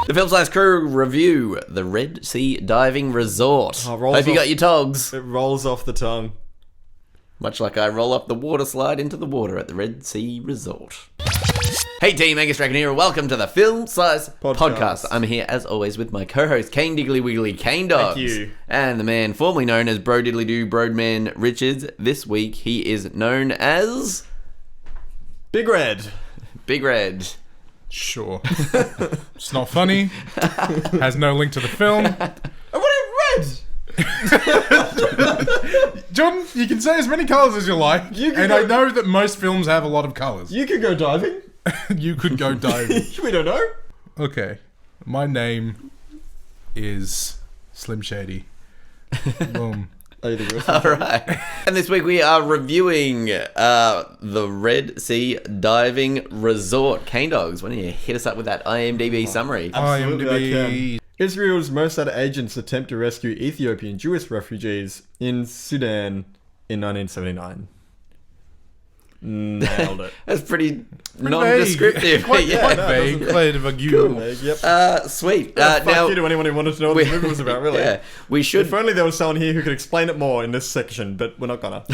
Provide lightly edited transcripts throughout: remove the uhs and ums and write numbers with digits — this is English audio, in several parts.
The Film Science Crew review the Red Sea Diving Resort. Hope you got your togs. It rolls off the tongue. Much like I roll up the water slide into the water at the Red Sea Resort. Hey team, Angus, Strachan here, and welcome to the Film Size Podcast. I'm here as always with my co-host, Kane Diggly Wiggly Kane Dogs. Thank you. And the man formerly known as Bro Diddly Doo Broadman Richards. This week he is known as... Big Red. Big Red. Sure. It's not funny. Has no link to the film. What is red? John, you can say as many colours as you like. I know that most films have a lot of colours. You could go diving. You could go diving. We don't know. Okay. My name is Slim Shady. Boom. Alright. And this week we are reviewing the Red Sea Diving Resort. Kane Dogs, why don't you hit us up with that IMDb summary? Absolutely, I IMDb. can. Israel's Mossad agents attempt to rescue Ethiopian Jewish refugees in Sudan in 1979. Nailed it. That's pretty non-descriptive. Quite yeah. vague. Quite vague. Yep. Sweet. Fuck Now, you to anyone who wanted to know what the movie was about, really. Yeah, we should... If only there was someone here who could explain it more in this section, but we're not gonna.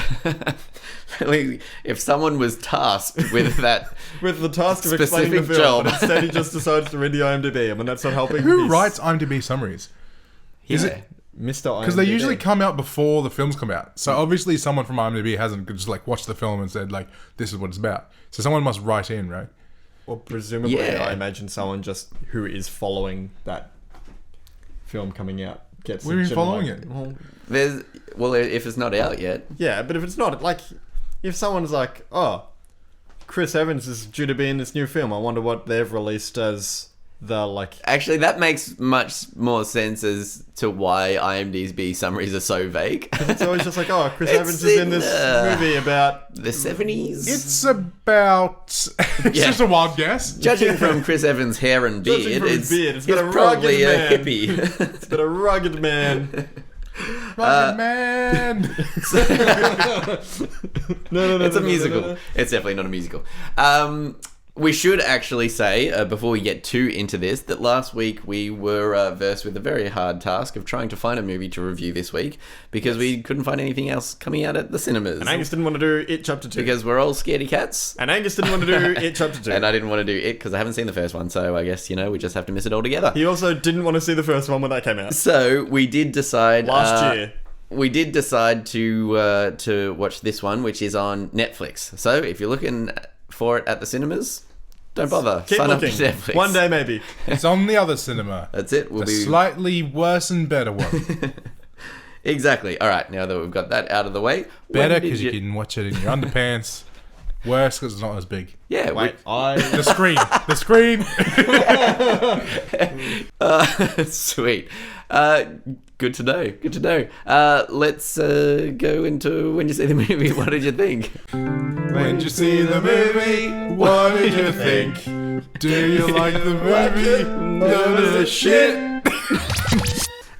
If someone was tasked with that... With the task of explaining the Specific film, job. but instead he just decides to read the IMDb. I mean, that's not helping. Who He's writes IMDb summaries? Is Yeah. it... Mr. IMDb. Because they usually come out before the films come out. So obviously someone from IMDb hasn't just like watched the film and said like, this is what it's about. So someone must write in, right? Or presumably, Yeah. I imagine someone just who is following that film coming out gets. What do you mean general- following it? Well, if it's not out yet. yeah, but if it's not, like, if someone's like, oh, Chris Evans is due to be in this new film, I wonder what they've released as the, like... Actually, that makes much more sense as to why IMDb summaries are so vague. It's always just like, oh, Chris It's Evans is in in, this movie about... The 70s? It's about... It's Yeah. just a wild guess. Judging from Chris Evans' hair and beard, Judging from his beard, it's he's got a probably a rugged man. hippie. It's got a rugged man. Rugged man. No, It's a musical. It's definitely not a musical. We should actually say, before we get too into this, that last week we were versed with a very hard task of trying to find a movie to review this week because we couldn't find anything else coming out at the cinemas. And Angus didn't want to do It Chapter 2. Because we're all scaredy cats. And Angus didn't want to do It Chapter 2. And I didn't want to do it because I haven't seen the first one, so I guess, we just have to miss it all together. He also didn't want to see the first one when that came out. So we did decide... Last year. We did decide to watch this one, which is on Netflix. So if you're looking for it at the cinemas... Don't bother. Keep Sign looking. up to Netflix. One day, maybe. It's on the other cinema. That's it. We'll A be slightly worse and better one. exactly. All right. Now that we've got that out of the way, Better when did because you can watch it in your underpants. Worse because it's not as big. Yeah. Wait, The screen. The screen. Sweet. Good to know. Good to know. Let's go into when you see the movie. What did you think? When you see the movie, what did you think? Do you like the movie? None of the shit.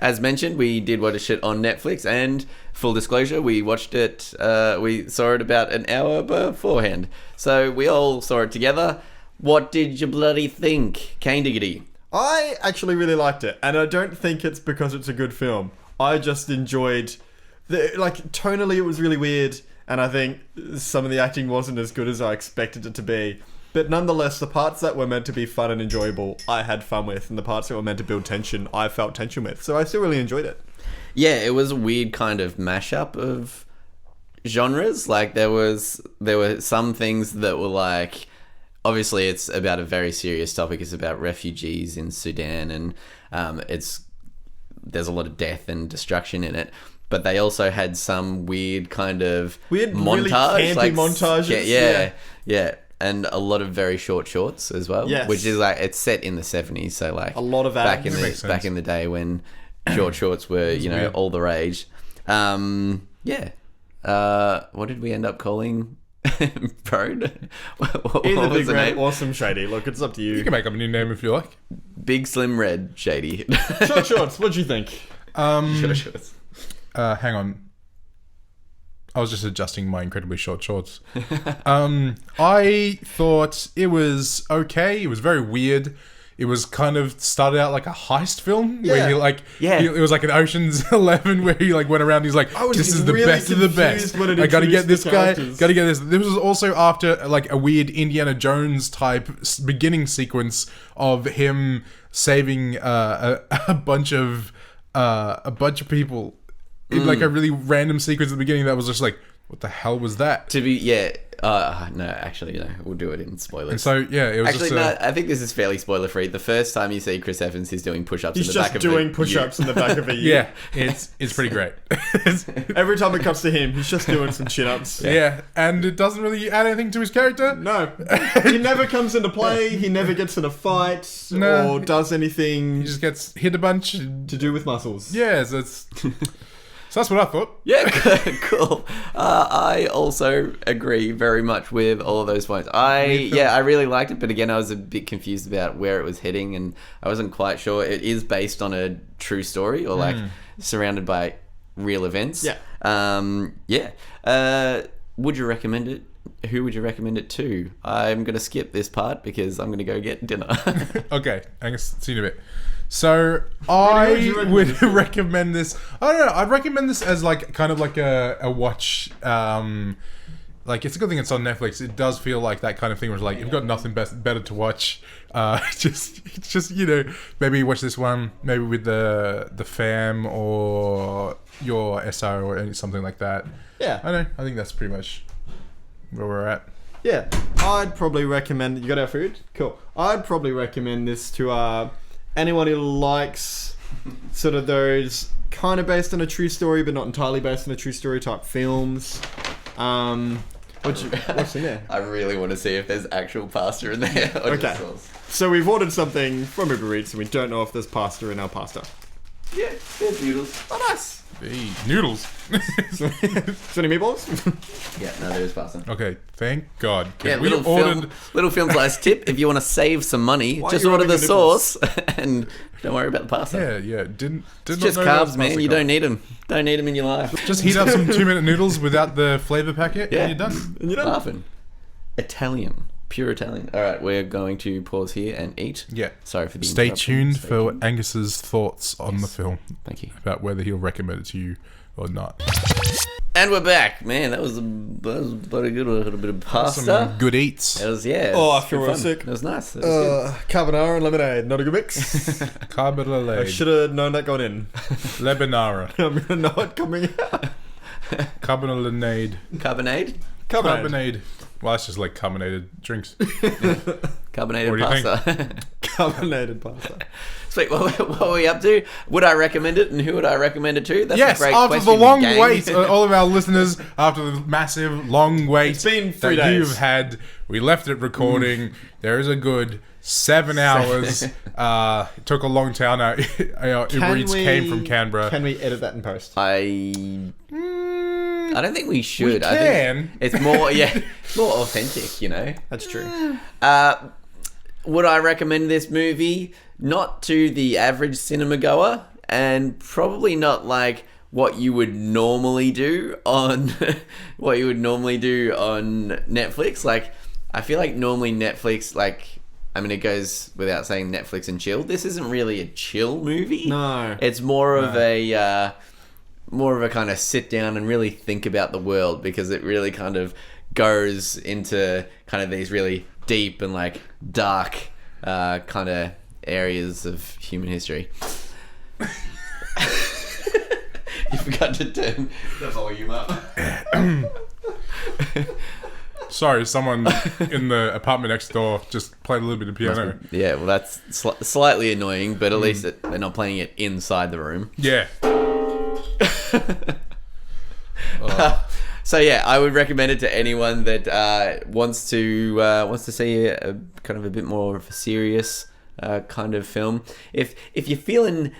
As mentioned, we did watch shit on Netflix, and full disclosure, we watched it. We saw it about an hour beforehand, so we all saw it together. What did you bloody think, Kane Diggity? I actually really liked it, and I don't think it's because it's a good film. I just enjoyed tonally it was really weird, and I think some of the acting wasn't as good as I expected it to be. But nonetheless, the parts that were meant to be fun and enjoyable, I had fun with, and the parts that were meant to build tension, I felt tension with. So I still really enjoyed it. Yeah, it was a weird kind of mashup of genres. Like there were some things that were like, obviously it's about a very serious topic. It's about refugees in Sudan, and there's a lot of death and destruction in it. But they also had some weird kind of montage, really campy montages. Yeah. And a lot of very short shorts as well. Yes. Which is like, it's set in the 70s, so like A lot of back ads. back in the day when short shorts were, weird. all the rage. Yeah. What did we end up calling Prode? what Either was Big the Red name? or Some Shady. Look, it's up to You you. can make up a new name if you like. Big Slim Red Shady. Short shorts, what'd you think? Short shorts. Hang on. I was just adjusting my incredibly short shorts. I thought it was okay. It was very weird. it was kind of started out like a heist film Yeah. where he like Yeah. it was like an Ocean's 11 where he like went around. He's like, I was this is the really best of the best. confused when it I gotta get introduced this the guy. characters. Gotta get this. This was also after like a weird Indiana Jones type beginning sequence of him saving a bunch of people in like a really random sequence at the beginning that was just like, what the hell was that? To be, no, actually, no, we'll do it in spoilers. And so yeah, it was Actually, just no, I think this is fairly spoiler free. The first time you see Chris Evans, he's doing push-ups in He's the back just of doing the push-ups in the back of a U. yeah, it's pretty great. Every time it comes to him, he's just doing some chin-ups. Yeah, and it doesn't really add anything to his character. No, he never comes into play. He never gets in a fight No. or does anything He just gets hit a bunch. to do with muscles. Yeah, so it's so that's what I thought. Yeah, cool. I also agree very much with all of those points. I really liked it, but again, I was a bit confused about where it was heading, and I wasn't quite sure. It is based on a true story, or like surrounded by real events. Yeah. Would you recommend it? Who would you recommend it to? I'm gonna skip this part because I'm gonna go get dinner. Okay, Angus, see you in a bit. So I would you recommend would this to? recommend this. I don't know. I'd recommend this as like kind of like a watch. Like it's a good thing it's on Netflix. It does feel like that kind of thing where it's like you've got nothing better to watch. Just maybe watch this one maybe with the fam or your SO or something like that. Yeah. I don't know. I think that's pretty much where we're at. Yeah, I'd probably recommend. You got our food? Cool. I'd probably recommend this to anyone who likes sort of those kind of based on a true story, but not entirely based on a true story type films. What's in there? I really want to see if there's actual pasta in there. Or Okay. just sauce. So we've ordered something from Uber Eats, and we don't know if there's pasta in our pasta. Yeah, there's noodles. Oh, nice. Hey, noodles. So any meatballs? Yeah, no, there is pasta. Okay, thank God. 'Cause Yeah, we little ordered. film size tip. If you want to save some money, Why just are you order the ordering the nipples? sauce and don't worry about the pasta. Yeah. Didn't It's not just know there was carbs, man. pasta You carbs. don't need them. Don't need them in your life. Just heat up some 2-minute noodles without the flavor packet, Yeah. and you're done. And you know, Laughing. Italian. Pure Italian. All right, we're going to pause here and eat. Yeah. Sorry for the Stay interruption. tuned Stay for tuned. Angus's thoughts on the film Thank you. about whether he'll recommend it to you or not. And we're back. Man, that was bloody good. A little bit of pasta. Some good eats. It was, yeah. Oh, I it's feel good real fun. sick. It was nice. It was carbonara and lemonade, not a good mix. Carbonara. I should have known that going in. Lebanara. I'm gonna know it coming out. Carbonade. good. Carbonade? Carbonade. Well, that's just like carbonated drinks. Carbonated What do you pasta. Carbonated pasta. Sweet. What are we up to? Would I recommend it, and who would I recommend it to? That's Yes, a great after question, the long gang. wait, all of our listeners, after the massive long wait It's been 3 that days. you've had, we left it recording. There is a good 7 hours. It took a long time. Uber Eats came from Canberra. Can we edit that in post? I don't think we should. We I can. think it's more, it's more authentic, you know. That's true. Would I recommend this movie? Not to the average cinema goer, and probably not like what you would normally do on Netflix. Like, I feel like normally Netflix, it goes without saying, Netflix and chill. This isn't really a chill movie. No. It's more of a kind of sit down and really think about the world, because it really kind of goes into kind of these really deep and like dark kind of areas of human history. You forgot to turn the volume up. Sorry, someone in the apartment next door just played a little bit of piano. Yeah, well, that's slightly annoying, but at least they're not playing it inside the room. Yeah. So yeah, I would recommend it to anyone that wants to see a kind of a bit more of a serious kind of film. If you're feeling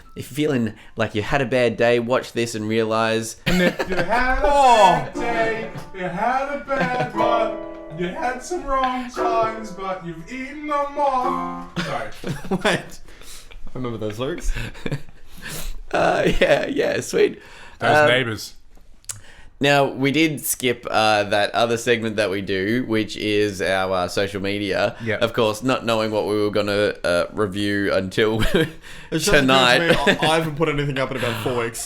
like you had a bad day, watch this and realize You had a bad day, you had a bad one, you had some wrong times, but you've eaten them all. Sorry. Wait. I remember those lyrics. yeah, sweet. Those neighbours. Now, we did skip that other segment that we do, which is our social media. Yeah. Of course, not knowing what we were going to review until It's just tonight. occurred to me, I haven't put anything up in about 4 weeks.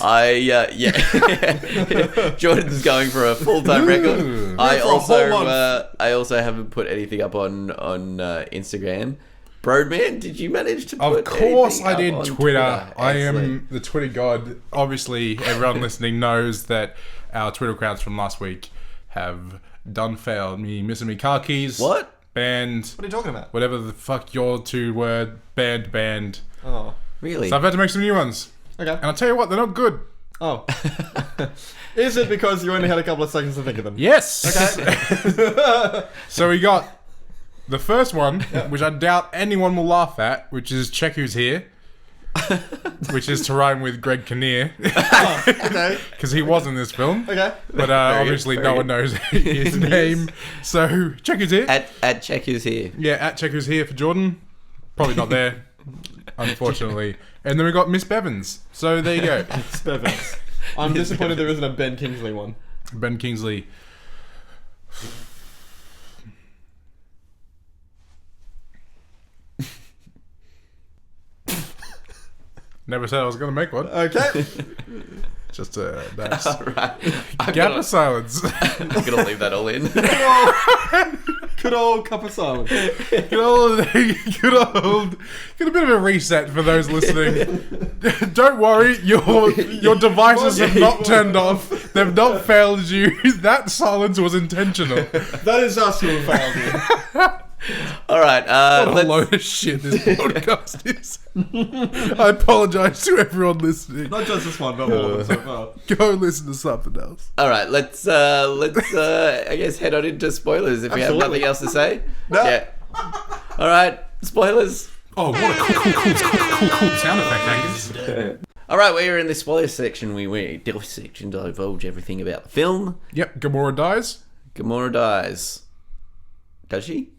Jordan's going for a full-time record. Ooh. I For a whole month. also haven't put anything up on Instagram. Broadman, did you manage to put Of course anything I up did on Twitter. I Excellent. am the Twitter god. Obviously, everyone listening knows that our Twitter accounts from last week have done failed. Me missing me car keys. What? Banned. What are you talking about? Whatever the fuck your two were. Banned. Oh, Really? So I've had to make some new ones. okay. And I'll tell you what, they're not good. Oh. Is it because you only had a couple of seconds to think of them? Yes! Okay. So we got the first one, which I doubt anyone will laugh at, which is Check Who's Here. Which is to rhyme with Greg Kinnear. Oh, okay. Because he was in this film. Okay. But obviously no one knows his name. So, Check Who's Here. At Check Who's Here. Yeah, at Check Who's Here for Jordan. Probably not there, unfortunately. And then we got Miss Bevins. So there you go. Spevins. I'm disappointed there isn't a Ben Kingsley one. Ben Kingsley. Never said I was going to make one. Okay. Just a nice Alright. gap of silence. I'm gonna leave that all in. Good old cup of silence. Good old, get a bit of a reset for those listening. Don't worry, your devices have not turned off. They've not failed you. That silence was intentional. That is us who have failed you. Alright, What a let's... load of shit this podcast is. I apologise to everyone listening. Not just this one, but all of them so far. Go listen to something else. Alright, let's I guess head on into spoilers if we have Absolutely. nothing else to say. No. Yeah. Alright, spoilers. Oh, what a cool sound effect, Angus. Alright, we're in the spoiler section. We divulge everything about the film. Yep, Gamora dies. Gamora dies. Does she?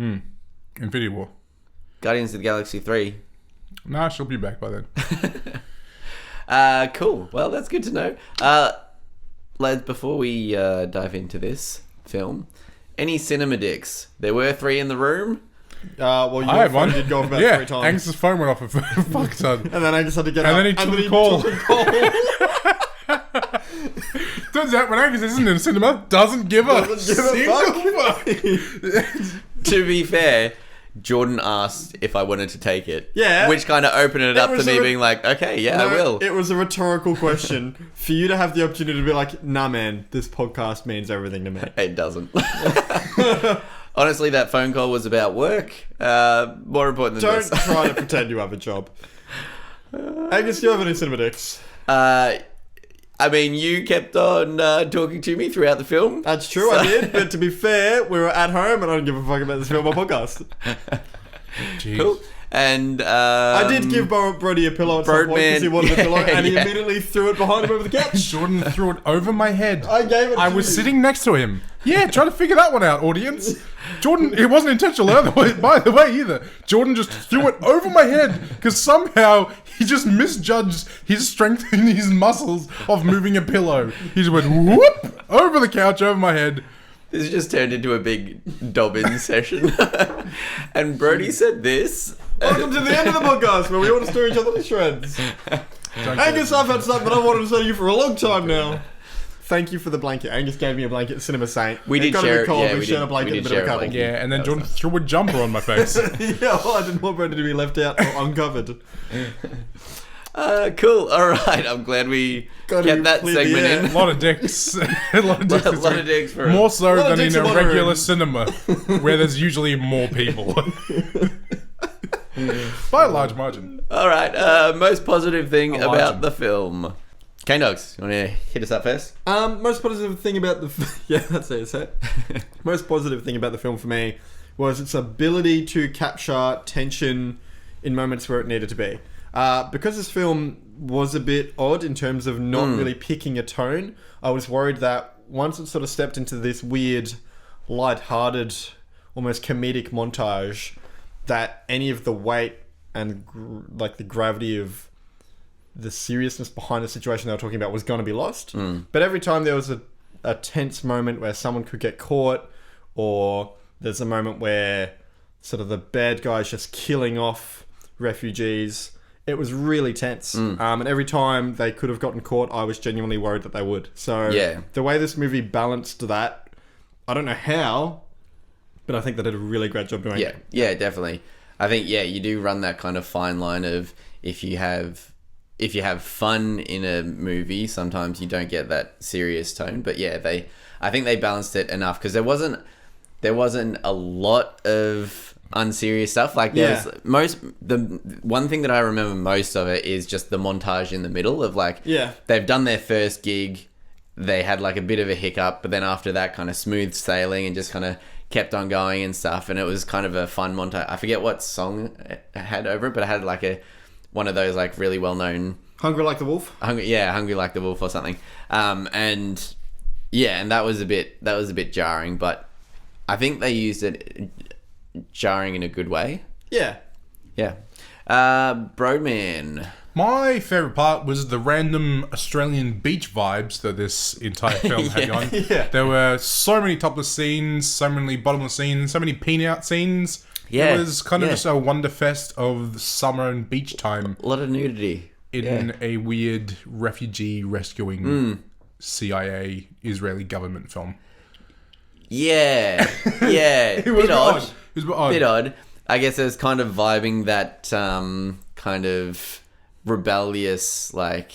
Infinity War. Guardians of the Galaxy 3. Nah, she'll be back by then. Cool. Well, that's good to know. Lads, before we dive into this film, any cinema dicks? There were 3 in the room. Well, your I had phone one. did go off about Yeah, 3 times. Angus's phone went off a fuck ton. And then Angus had to get And up. then he took the call. took the call. Turns out when Angus isn't in cinema, doesn't give a Doesn't give a single fuck. To be fair, Jordan asked if I wanted to take it. Yeah. Which kind of opened it up to was me a- being like, okay, yeah, I No, will. It was a rhetorical question for you to have the opportunity to be like, nah, man, this podcast means everything to me. It doesn't. Honestly, that phone call was about work. More important than Don't this. try to pretend you have a job. Angus, do you have any cinema dicks? I mean, you kept on talking to me throughout the film. That's true, I did. But to be fair, we were at home and I don't give a fuck about this film or podcast. Jeez. Cool. And I did give Brody a pillow at some point because he wanted a pillow, and he Yeah. immediately threw it behind him over the couch. Jordan threw it over my head. I gave it I to was you. sitting next to him. Yeah, try to figure that one out, audience. Jordan, it wasn't intentional by the way either. Jordan just threw it over my head because somehow he just misjudged his strength in his muscles of moving a pillow. He just went whoop over the couch over my head. This just turned into a big dobbin session. And Brody said this. Welcome to the end of the podcast where we all just tear each other to shreds. Angus, I've had something I wanted to say to you for a long time now. Thank you for the blanket. Angus gave me a blanket, Cinema Saint. We did got share a it, bit cold. yeah, we we shared did- a blanket, we a did bit of share a cuddle. blanket. Yeah, and then That was Jordan nice. threw a jumper on my face. Yeah, well, I didn't want Brody to be left out or uncovered. Cool. All right. I'm glad we Gotta kept that clear the segment air. A lot of dicks. A lot of dicks. in. A this lot week. of dicks for More so lot of than dicks, in a a lot of regular room. cinema, where there's usually more people. By a large margin. All right. Most positive thing I like about him. the film. K Dogs, you want to hit us up first? Most positive thing about yeah, that's it. Most positive thing about the film for me was its ability to capture tension in moments where it needed to be. Because this film was a bit odd in terms of not really picking a tone, I was worried that once it sort of stepped into this weird, light-hearted, almost comedic montage, that any of the weight and the gravity of the seriousness behind the situation they were talking about was going to be lost. But every time there was a a tense moment where someone could get caught, or there's a moment where sort of the bad guy's just killing off refugees. It was really tense. And every time they could have gotten caught, I was genuinely worried that they would. So the way this movie balanced that, I don't know how, but I think they did a really great job doing it. Yeah, definitely. I think, you do run that kind of fine line of if you have fun in a movie, sometimes you don't get that serious tone. But I think they balanced it enough, because there wasn't a lot of unserious stuff. Like the one thing that I remember most of it is just the montage in the middle of like they've done their first gig, they had like a bit of a hiccup, but then after that kind of smooth sailing and just kind of kept on going and stuff, and it was kind of a fun montage. I forget what song it had over it, but it had like one of those like really well known Hungry Like the Wolf. Hungry Like the Wolf or something. And that was a bit jarring, but I think they used it jarring in a good way. Yeah. Broadman. My favourite part was the random Australian beach vibes that this entire film had going. There were so many topless scenes, so many bottomless scenes, so many peen-out scenes. It was kind of just a wonderfest of summer and beach time. A lot of nudity. In a weird refugee rescuing CIA Israeli government film. Yeah. It was bit odd. It was odd. Bit odd. I guess it was kind of vibing that kind of rebellious, like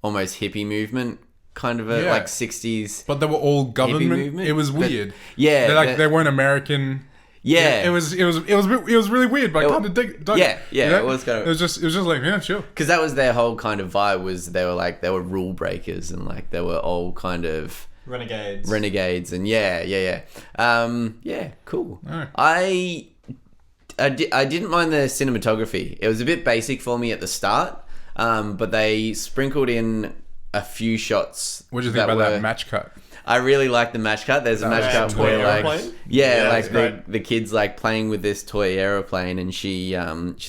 almost hippie movement, kind of a like 60s. But they were all government. Movement. It was weird. But, they weren't American. It was really weird, but I kind of dig. It was kind of. It was just like sure. Because that was their whole kind of vibe. Was they were rule breakers, and like they were all kind of renegades, and cool. Right. I didn't mind the cinematography. It was a bit basic for me at the start, but they sprinkled in a few shots. What do you think about that match cut? I really like the match cut. There's a match cut where like the kid's like playing with this toy aeroplane, and she's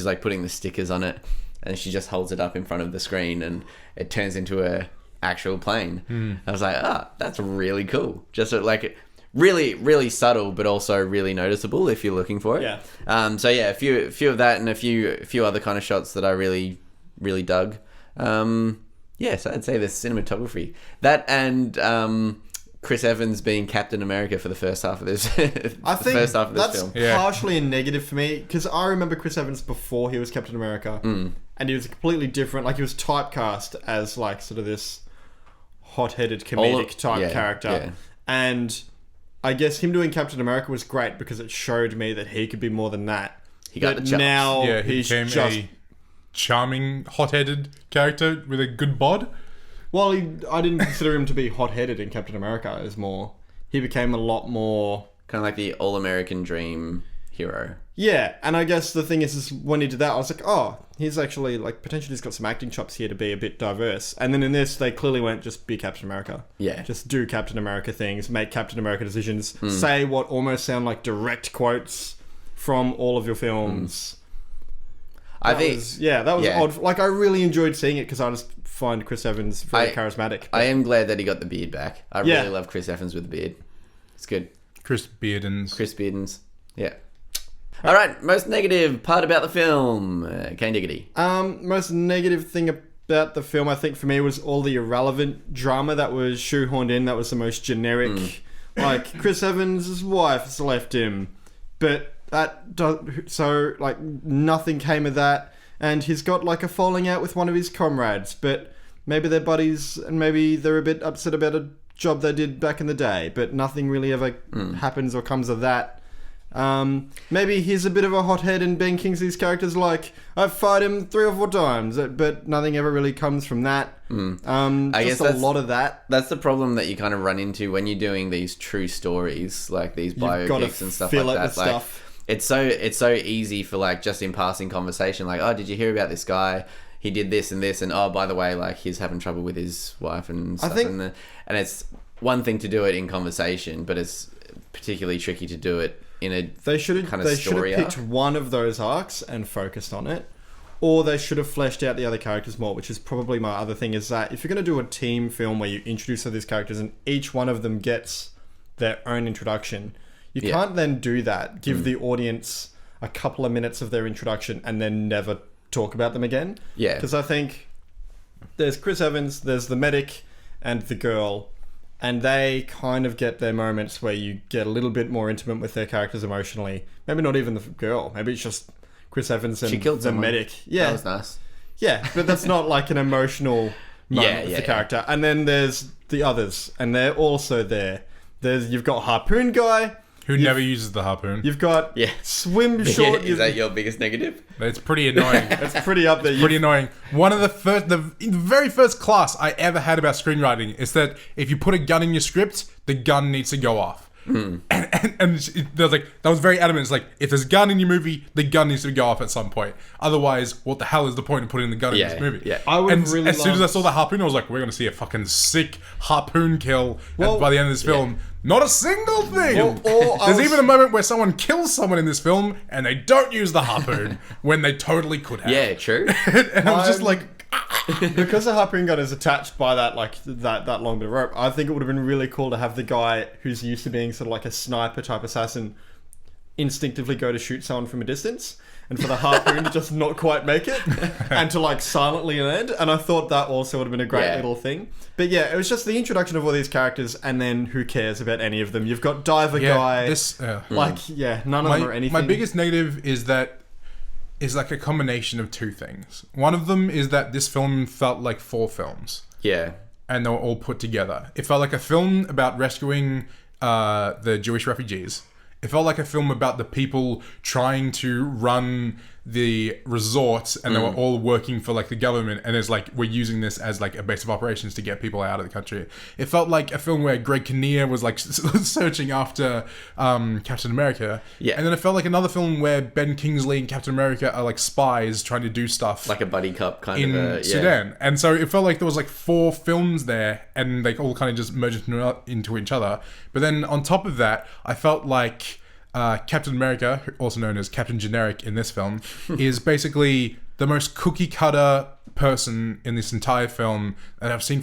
like putting the stickers on it, and she just holds it up in front of the screen, and it turns into a actual plane. I was like, that's really cool. Just like really, really subtle, but also really noticeable if you're looking for it. A few of that, and a few other kind of shots that I really, really dug. So I'd say the cinematography, that, and Chris Evans being Captain America for the first half of this. I think that's partially a negative for me, because I remember Chris Evans before he was Captain America, and he was completely different. Like, he was typecast as like sort of this hot-headed comedic type character, and I guess him doing Captain America was great because it showed me that he could be more than that. He got the chops. Now he became a charming, hot-headed character with a good bod. Well, I didn't consider him to be hot-headed in Captain America. He became a lot more kind of like the all-American dream hero. Yeah, and I guess the thing is when he did that, I was like, oh, he's actually, like, potentially he's got some acting chops here to be a bit diverse. And then in this, they clearly went, just be Captain America. Yeah. Just do Captain America things, make Captain America decisions, say what almost sound like direct quotes from all of your films. That was odd. Like, I really enjoyed seeing it because I just find Chris Evans very charismatic. I am glad that he got the beard back. I really love Chris Evans with the beard. It's good. Chris Beardens. Yeah. All right, most negative part about the film, Kane Diggity. Most negative thing about the film, I think, for me, was all the irrelevant drama that was shoehorned in. That was the most generic. Like, Chris Evans' wife has left him, but nothing came of that. And he's got like a falling out with one of his comrades, but maybe they're buddies, and maybe they're a bit upset about a job they did back in the day, but nothing really ever happens or comes of that. Maybe he's a bit of a hothead, and Ben Kingsley's character's like, I've fired him 3 or 4 times, but nothing ever really comes from that. I guess a lot of that. That's the problem that you kind of run into when you're doing these true stories, like these biopics and stuff like that. Like, it's so easy for like just in passing conversation, like, oh, did you hear about this guy? He did this and this, and oh, by the way, like, he's having trouble with his wife and stuff. And it's one thing to do it in conversation, but it's particularly tricky to do it in a they should kind of story have picked one of those arcs and focused on it, Or they should have fleshed out the other characters more, which is probably my other thing, is that if you're going to do a team film where you introduce all these characters and each one of them gets their own introduction, you can't then do that, give the audience a couple of minutes of their introduction and then never talk about them again. Yeah. Because I think there's Chris Evans, there's the medic and the girl, and they kind of get their moments where you get a little bit more intimate with their characters emotionally. Maybe not even the girl, maybe it's just Chris Evans and She killed the someone. medic. Yeah. That was nice. Yeah, but that's not like an emotional moment with the character. And then there's the others, and they're also there. You've got Harpoon Guy, Who never uses the harpoon. you've got Yeah. Swim Short. Is that your biggest negative? It's pretty annoying. It's pretty up there. Pretty annoying. One of the very first class I ever had about screenwriting is that if you put a gun in your script, the gun needs to go off. And that was very adamant. It's like, if there's a gun in your movie, the gun needs to go off at some point. Otherwise, what the hell is the point of putting the gun in this movie? Yeah. I would And really as soon as I love- saw the harpoon, I was like, we're going to see a fucking sick harpoon kill. And by the end of this film, not a single thing. There's even a moment where someone kills someone in this film and they don't use the harpoon when they totally could have. Yeah, true. And I was just like, Because the harpoon gun is attached by that long bit of rope, I think it would have been really cool to have the guy who's used to being sort of like a sniper type assassin instinctively go to shoot someone from a distance, and for the harpoon to just not quite make it and to like silently land. And I thought that also would have been a great little thing. But yeah, it was just the introduction of all these characters, and then who cares about any of them? You've got Diver Guy. None of them are anything. My biggest negative is that is like a combination of two things. One of them is that this film felt like 4 films. Yeah. And they were all put together. It felt like a film about rescuing the Jewish refugees. It felt like a film about the people trying to run the resort, and they were all working for like the government, and it's like, we're using this as like a base of operations to get people out of the country. It felt like a film where Greg Kinnear was like searching after Captain America. Yeah. And then it felt like another film where Ben Kingsley and Captain America are like spies trying to do stuff Like a buddy cop kind in of Sudan. And so it felt like there was like 4 films there, and they all kind of just merged into each other. But then on top of that, I felt like Captain America, also known as Captain Generic in this film, is basically the most cookie cutter person in this entire film that I've seen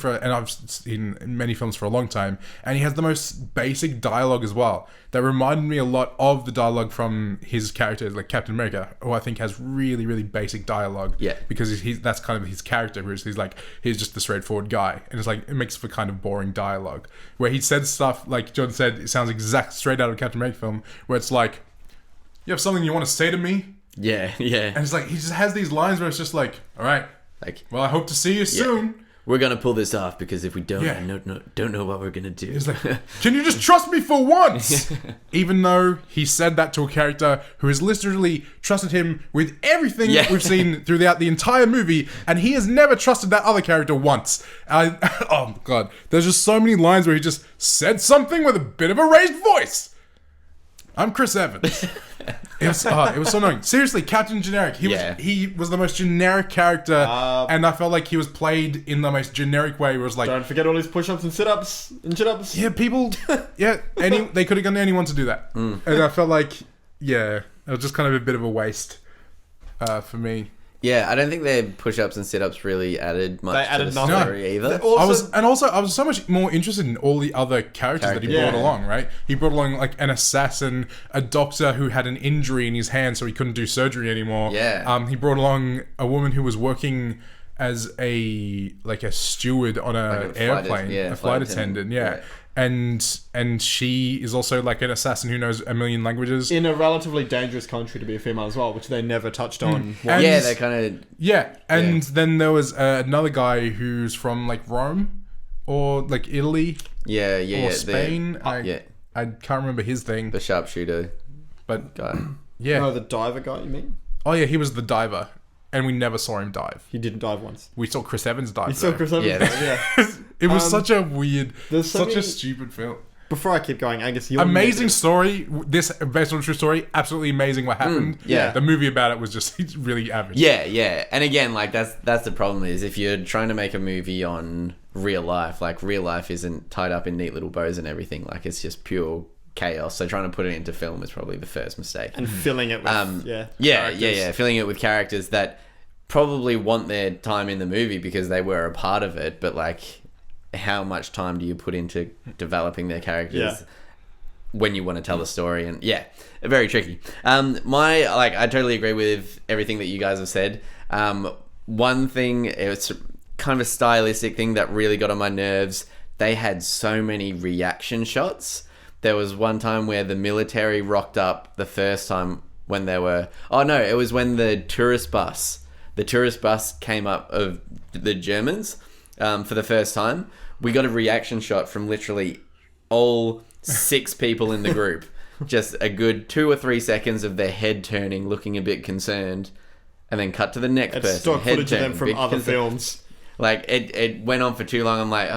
in many films for a long time, and he has the most basic dialogue as well that reminded me a lot of the dialogue from his character, like Captain America, who I think has really, really basic dialogue. Yeah. Because that's kind of his character, whereas he's just the straightforward guy, and it's like, it makes for kind of boring dialogue where he said stuff like John said, it sounds straight out of a Captain America film, where it's like, you have something you want to say to me? Yeah, yeah. And it's like, he just has these lines where it's just like, all right, Like, well, I hope to see you soon. we're gonna pull this off, because if we don't, Yeah. I don't know what we're gonna do. He's like, can you just trust me for once? Even though he said that to a character who has literally trusted him with everything Yeah. we've seen throughout the entire movie, and he has never trusted that other character once. Oh, God. There's just so many lines where he just said something with a bit of a raised voice. I'm Chris Evans. It was so annoying. Seriously, Captain Generic. He was the most generic character, and I felt like he was played in the most generic way. Where it was like, Don't forget all his push-ups and sit-ups and chin-ups. yeah, people, they could have gotten anyone to do that, and I felt like, it was just kind of a bit of a waste for me. Yeah, I don't think their push-ups and sit-ups really added much They added to the nothing. story either. I was so much more interested in all the other characters that he brought Yeah. along, right? He brought along like an assassin, a doctor who had an injury in his hand so he couldn't do surgery anymore. Yeah. He brought along a woman who was working as a steward on an airplane, a flight attendant, and she is also like an assassin who knows a million languages. In a relatively dangerous country to be a female as well, which they never touched on. And- Yeah, they kind of... Then there was another guy who's from like Rome or like Italy or Spain. I can't remember his thing, The sharpshooter but guy. yeah. No, the diver guy, you mean? Oh yeah, he was the diver, and we never saw him dive. He didn't dive once. We saw Chris Evans dive. You saw though. Chris Evans Yeah. dive, yeah. It was such a weird, there's so such a many- stupid film. Before I keep going, Angus, you're Amazing story. This based on a true story. Absolutely amazing what happened. yeah. The movie about it was just really average. Yeah. And again, like, that's the problem, is if you're trying to make a movie on real life, like, real life isn't tied up in neat little bows and everything. Like, it's just pure chaos. So trying to put it into film is probably the first mistake. and filling it with Yeah, filling it with characters that probably want their time in the movie because they were a part of it, but like, how much time do you put into developing their characters when you want to tell the story? And very tricky. I totally agree with everything that you guys have said. One thing, it's kind of a stylistic thing that really got on my nerves. They had so many reaction shots. There was one time where the military rocked up the first time when they were... Oh, no, it was when the tourist bus came up of the Germans for the first time. We got a reaction shot from literally all 6 people in the group. Just a good 2 or 3 seconds of their head turning, looking a bit concerned, and then cut to the next person. Stock head footage of them turning, from bit other concerned. films. Like, it went on for too long. I'm like,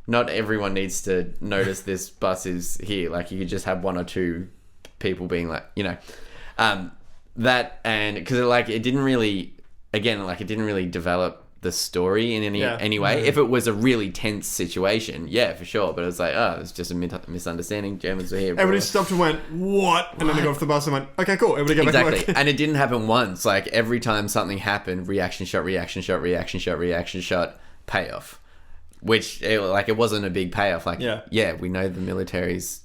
not everyone needs to notice this bus is here. Like, you could just have 1 or 2 people being like, that, and because it didn't really develop the story in any way. If it was a really tense situation, for sure. But it was like, it's just a misunderstanding. Germans were here. Everybody stopped and went, what? And then they got off the bus and went, okay, cool. Everybody go back to work. And it didn't happen once. Like, every time something happened, reaction shot, payoff. Which, it wasn't a big payoff. Like, we know the military's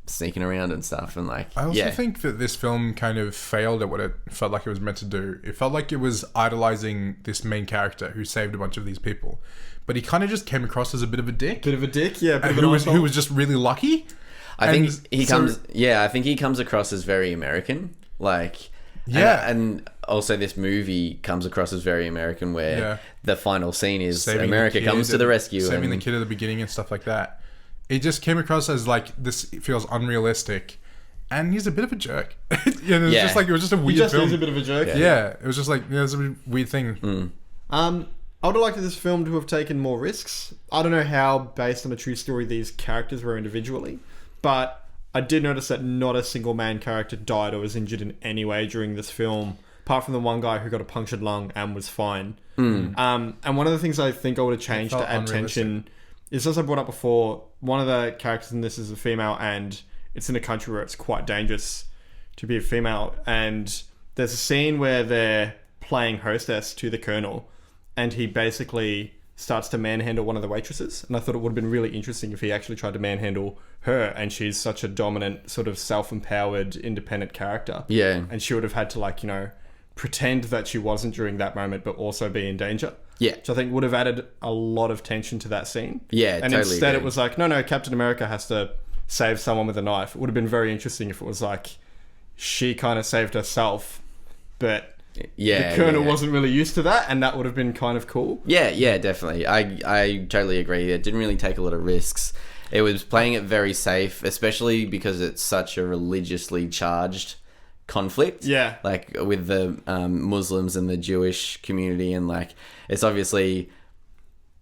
sneaking around and stuff, and like, I also think that this film kind of failed at what it felt like it was meant to do. It felt like it was idolizing this main character who saved a bunch of these people, but he kind of just came across as a bit of a dick. Who was just really lucky. I think he comes across as very American, like, and also this movie comes across as very American, where the final scene is saving America comes to the rescue, saving the kid at the beginning and stuff like that. It just came across as like, this feels unrealistic, and he's a bit of a jerk. It was just a weird film. He is a bit of a jerk. It was just like, it's a weird thing. I would have liked this film to have taken more risks. I don't know how, based on a true story, these characters were individually, but I did notice that not a single main character died or was injured in any way during this film, apart from the one guy who got a punctured lung and was fine. And one of the things I think I would have changed to add tension is, as I brought up before, one of the characters in this is a female, and it's in a country where it's quite dangerous to be a female. And there's a scene where they're playing hostess to the colonel, and he basically starts to manhandle one of the waitresses. And I thought it would have been really interesting if he actually tried to manhandle her, and she's such a dominant, sort of self-empowered, independent character. Yeah. And she would have had to, pretend that she wasn't during that moment, but also be in danger. Yeah. Which I think would have added a lot of tension to that scene. Yeah, and totally instead agree. It was like, no, Captain America has to save someone with a knife. It would have been very interesting if it was like, she kind of saved herself, but the colonel wasn't really used to that, and that would have been kind of cool. Yeah, definitely. I totally agree. It didn't really take a lot of risks. It was playing it very safe, especially because it's such a religiously charged conflict, like with the Muslims and the Jewish community, and like, it's obviously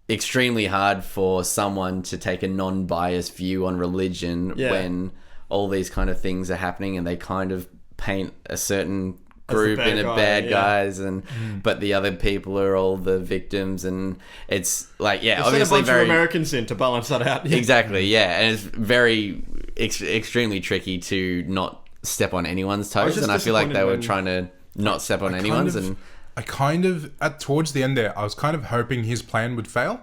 extremely hard for someone to take a non-biased view on religion when all these kind of things are happening, and they kind of paint a certain group in a bad guys, and but the other people are all the victims, and it's like obviously a bunch of Americans in to balance that out. Exactly, and it's very extremely tricky to not step on anyone's toes, and I feel like they were trying to not step on anyone's. And I kind of, towards the end there, I was kind of hoping his plan would fail.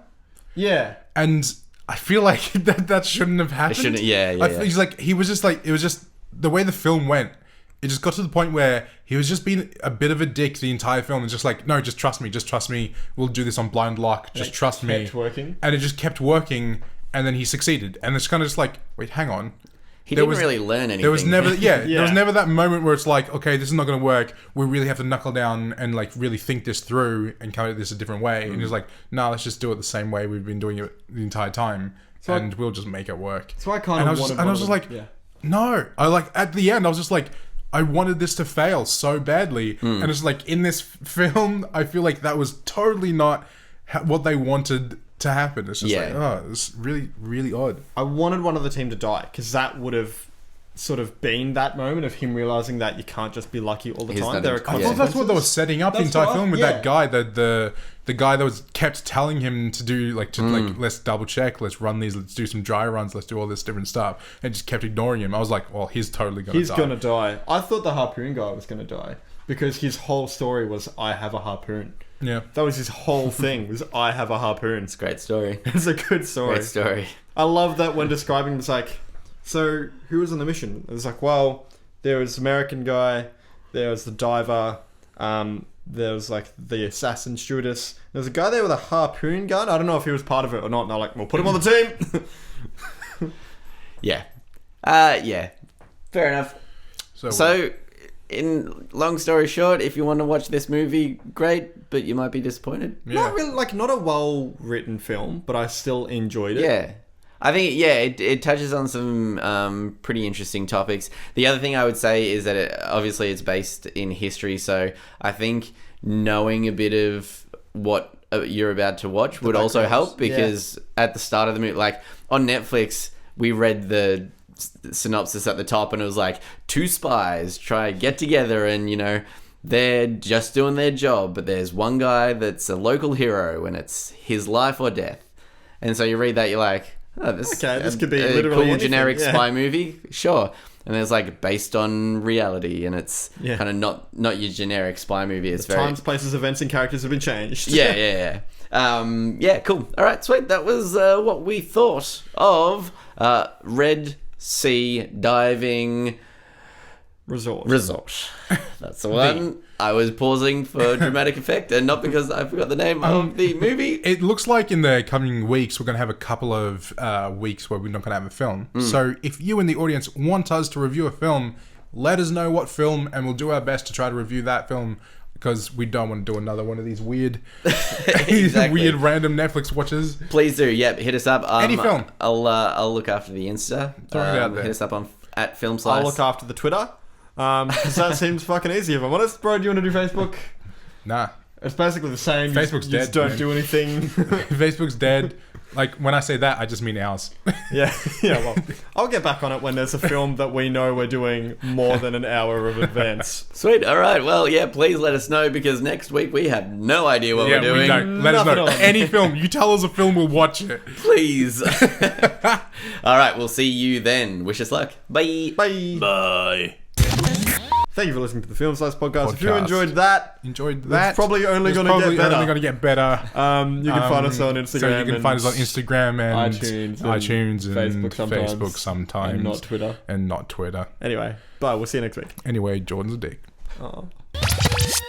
Yeah. And I feel like that shouldn't have happened. It shouldn't, He's like, he was just like, it was just the way the film went. It just got to the point where he was just being a bit of a dick the entire film, and just like, no, just trust me. We'll do this on blind luck. Just trust me. Working. And it just kept working, and then he succeeded. And it's kind of just like, wait, hang on. He didn't really learn anything. There was never, there was never that moment where it's like, okay, this is not going to work. We really have to knuckle down and like really think this through and come at this a different way. And he's like, no, let's just do it the same way we've been doing it the entire time, and we'll just make it work. So I kind of I was just like, no. I like at the end, I was just like, I wanted this to fail so badly, and it's like in this film, I feel like that was totally not what they wanted to happen. It's just it's really, really odd. I wanted one of the team to die, because that would have sort of been that moment of him realizing that you can't just be lucky all the time. There are consequences. I thought that's what they were setting up the entire film with that guy, the guy that was kept telling him to do like let's double check, let's run these, let's do some dry runs, let's do all this different stuff, and just kept ignoring him. I was like, well, he's totally gonna die. He's gonna die. I thought the harpoon guy was gonna die, because his whole story was, I have a harpoon. Yeah. That was his whole thing, was I have a harpoon. It's a great story. It's a good story. Great story. I love that when describing, it's like, so who was on the mission? It was like, well, there was American guy, there was the diver, there was like the assassin stewardess. There was a guy there with a harpoon gun. I don't know if he was part of it or not. And they're like, we'll put him on the team. Yeah. Yeah. Fair enough. So, in long story short, if you want to watch this movie, great, but you might be disappointed. Yeah. Not really, like, not a well-written film, but I still enjoyed it. Yeah. I think, it touches on some pretty interesting topics. The other thing I would say is that obviously it's based in history, so I think knowing a bit of what you're about to watch would also help, because at the start of the movie, like on Netflix, we read the synopsis at the top and it was like, two spies get together and, you know, they're just doing their job, but there's one guy that's a local hero and it's his life or death. And so you read that, you're like, oh, this could be a literally cool anything, generic spy movie, sure. And there's like based on reality, and it's kind of not your generic spy movie. It's very times, places, events, and characters have been changed. Yeah. Cool. All right, sweet. That was what we thought of Red Sea Diving Resort. That's the one. I was pausing for dramatic effect, and not because I forgot the name of the movie. It looks like in the coming weeks we're going to have a couple of weeks where we're not going to have a film. So if you in the audience want us to review a film, let us know what film, and we'll do our best to try to review that film, because we don't want to do another one of these weird, weird random Netflix watches. Please do. Yep, hit us up. Any film. I'll look after the Insta. Throw it out there. Hit us up on at Film Slice. I'll look after the Twitter. Because that seems fucking easy. If I'm honest, bro, do you want to do Facebook? Nah. It's basically the same. Facebook's you dead. Just don't man. do anything. Facebook's dead. Like, when I say that, I just mean ours. Yeah. Well, I'll get back on it when there's a film that we know we're doing more than an hour of advance. Sweet. All right. Well, yeah. Please let us know, because next week we have no idea what we're doing. We don't. Let us know. Nothing on. Any film. You tell us a film, we'll watch it. Please. All right. We'll see you then. Wish us luck. Bye. Bye. Bye. Thank you for listening to the Film Slice podcast. If you enjoyed that, it's probably only going to get better. Only going to get better. You can find us on Instagram. So you can find us on Instagram and iTunes and Facebook sometimes. And not Twitter. And not Twitter. Anyway, bye. We'll see you next week. Anyway, Jordan's a dick. Oh.